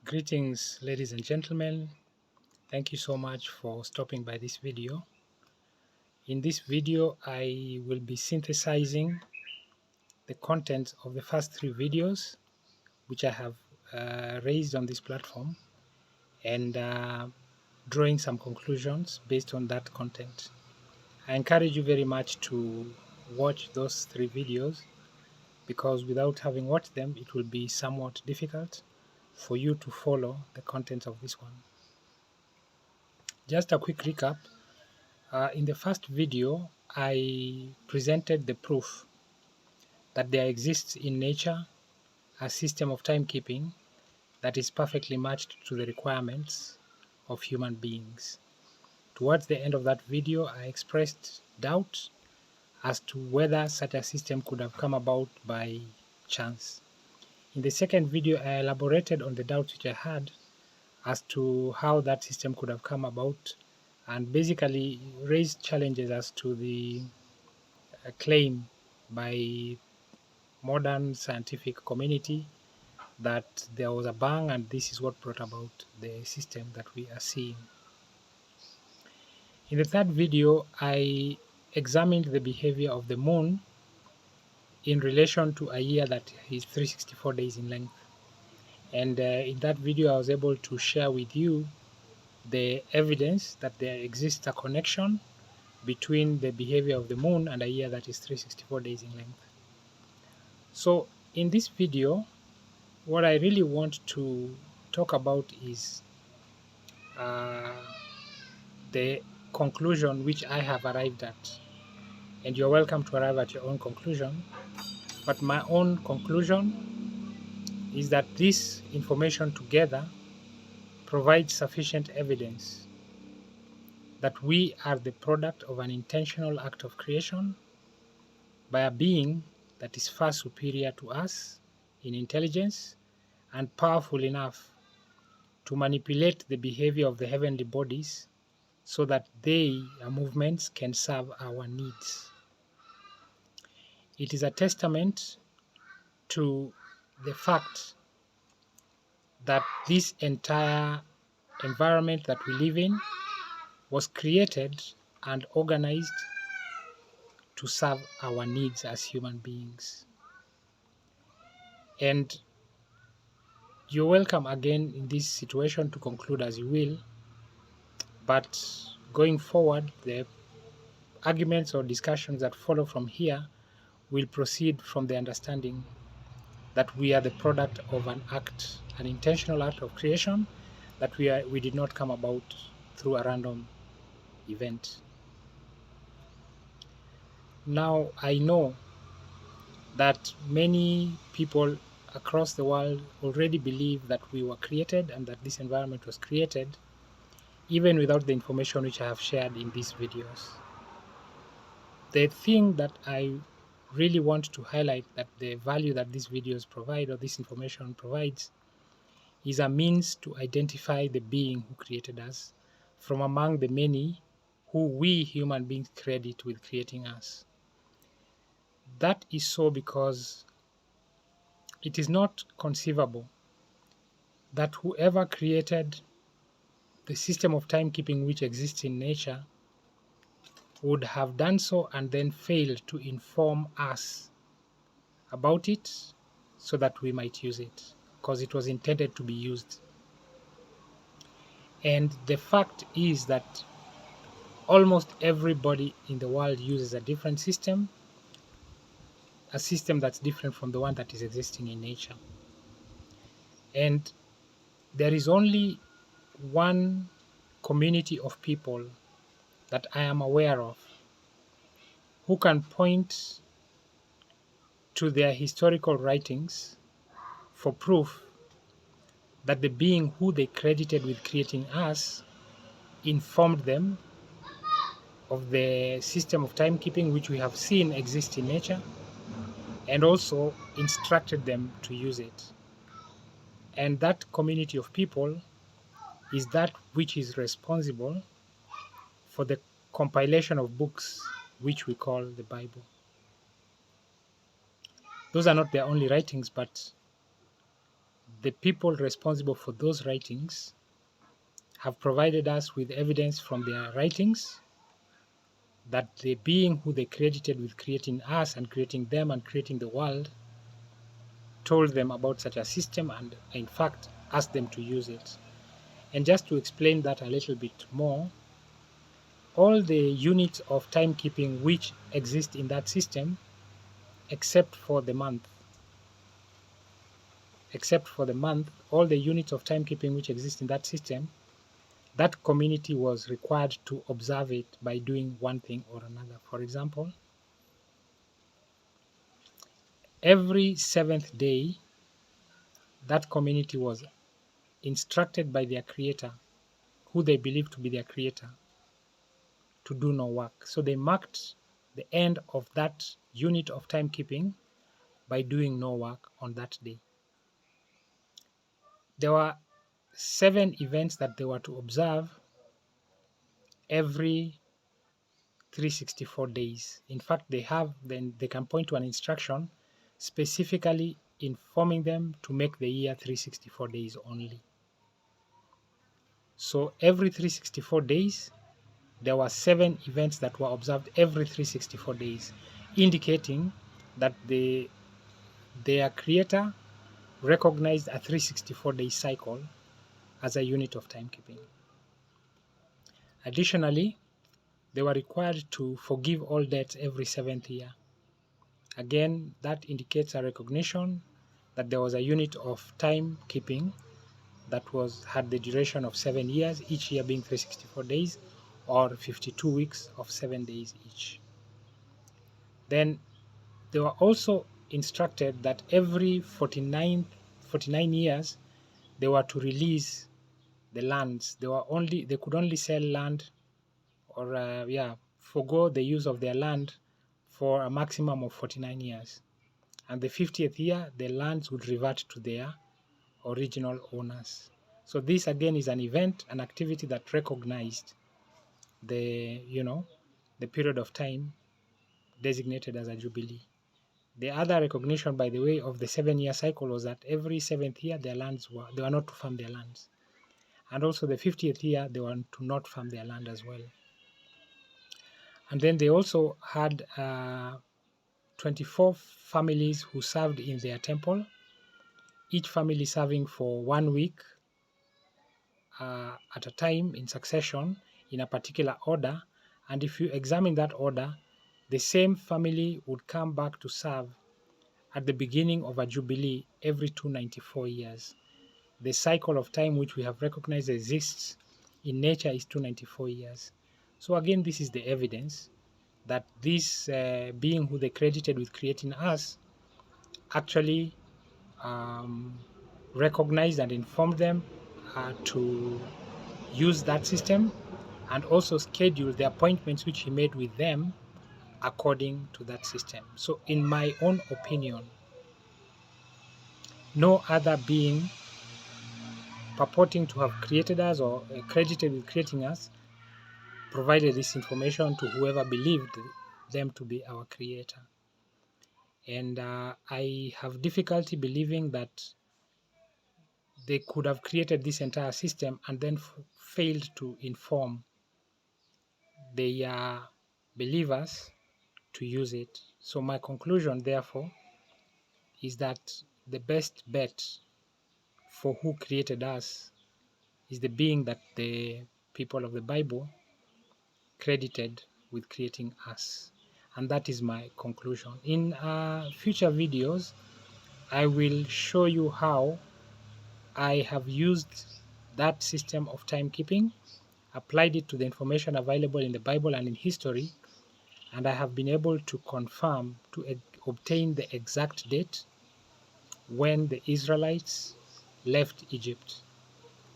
Greetings, ladies and gentlemen. Thank you so much for stopping by this video. In this video, I will be synthesizing the content of the first 3 videos which I have raised on this platform and drawing some conclusions based on that content. I encourage you very much to watch those 3 videos because without having watched them, it will be somewhat difficult for you to follow the content of this one. Just a quick recap. In the first video, I presented the proof that there exists in nature a system of timekeeping that is perfectly matched to the requirements of human beings. Towards the end of that video, I expressed doubt as to whether such a system could have come about by chance. In the second video, I elaborated on the doubts which I had as to how that system could have come about and basically raised challenges as to the claim by modern scientific community that there was a bang and this is what brought about the system that we are seeing. In the third video, I examined the behavior of the moon in relation to a year that is 364 days in length. And in that video, I was able to share with you the evidence that there exists a connection between the behavior of the moon and a year that is 364 days in length. So in this video, what I really want to talk about is the conclusion which I have arrived at. And you're welcome to arrive at your own conclusion. But my own conclusion is that this information together provides sufficient evidence that we are the product of an intentional act of creation by a being that is far superior to us in intelligence and powerful enough to manipulate the behavior of the heavenly bodies so that their movements can serve our needs. It is a testament to the fact that this entire environment that we live in was created and organized to serve our needs as human beings. And you're welcome again in this situation to conclude as you will, but going forward, the arguments or discussions that follow from here will proceed from the understanding that we are the product of an act, an intentional act of creation, that we did not come about through a random event. Now, I know that many people across the world already believe that we were created and that this environment was created, even without the information which I have shared in these videos. The thing that I really want to highlight, that the value that these videos provide or this information provides, is a means to identify the being who created us from among the many who we human beings credit with creating us. That is so because it is not conceivable that whoever created the system of timekeeping which exists in nature would have done so and then failed to inform us about it so that we might use it, because it was intended to be used. And the fact is that almost everybody in the world uses a different system, a system that's different from the one that is existing in nature. And there is only one community of people that I am aware of who can point to their historical writings for proof that the being who they credited with creating us informed them of the system of timekeeping which we have seen exist in nature, and also instructed them to use it. And that community of people is that which is responsible for the compilation of books which we call the Bible. Those are not their only writings, but the people responsible for those writings have provided us with evidence from their writings that the being who they credited with creating us and creating them and creating the world told them about such a system and in fact asked them to use it. And just to explain that a little bit more, all the units of timekeeping which exist in that system, except for the month, all the units of timekeeping which exist in that system, that community was required to observe it by doing one thing or another. For example, every seventh day, that community was instructed by their creator, who they believed to be their creator, to do no work. So they marked the end of that unit of timekeeping by doing no work on that day. There were 7 events that they were to observe every 364 days. In fact, they can point to an instruction specifically informing them to make the year 364 days only. So every 364 days, there were 7 events that were observed every 364 days, indicating that their creator recognized a 364-day cycle as a unit of timekeeping. Additionally, they were required to forgive all debts every 7th year. Again, that indicates a recognition that there was a unit of timekeeping that had the duration of 7 years, each year being 364 days, or 52 weeks of 7 days each. Then they were also instructed that every 49 years they were to release the lands. They could only sell land or forgo the use of their land for a maximum of 49 years. And the 50th year, the lands would revert to their original owners. So this again is an event, an activity that recognized the period of time designated as a jubilee. The other recognition, by the way, of the 7-year cycle was that every 7th year they were not to farm their lands. And also the 50th year they were to not farm their land as well. And then they also had 24 families who served in their temple, each family serving for 1 week at a time in succession in a particular order. And if you examine that order, the same family would come back to serve at the beginning of a jubilee every 294 years. The cycle of time which we have recognized exists in nature is 294 years. So again, this is the evidence that this being who they credited with creating us actually recognized and informed them to use that system, and also schedule the appointments which he made with them according to that system. So in my own opinion, no other being purporting to have created us or credited with creating us provided this information to whoever believed them to be our creator. And I have difficulty believing that they could have created this entire system and then failed to inform their believers to use it. So my conclusion, therefore, is that the best bet for who created us is the being that the people of the Bible credited with creating us. And that is my conclusion. In future videos, I will show you how I have used that system of timekeeping, applied it to the information available in the Bible and in history, and I have been able to confirm, to obtain the exact date when the Israelites left Egypt.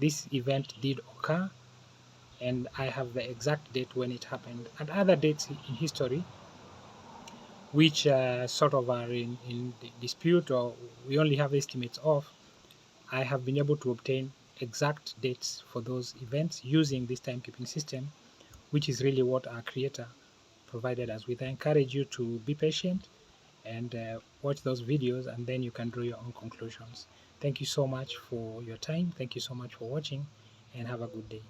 This event did occur, and I have the exact date when it happened, and other dates in history which sort of are in dispute, or we only have estimates of. I have been able to obtain exact dates for those events using this timekeeping system, which is really what our creator provided us with. I encourage you to be patient and watch those videos, and then you can draw your own conclusions. Thank you so much for your time. Thank you so much for watching, and have a good day.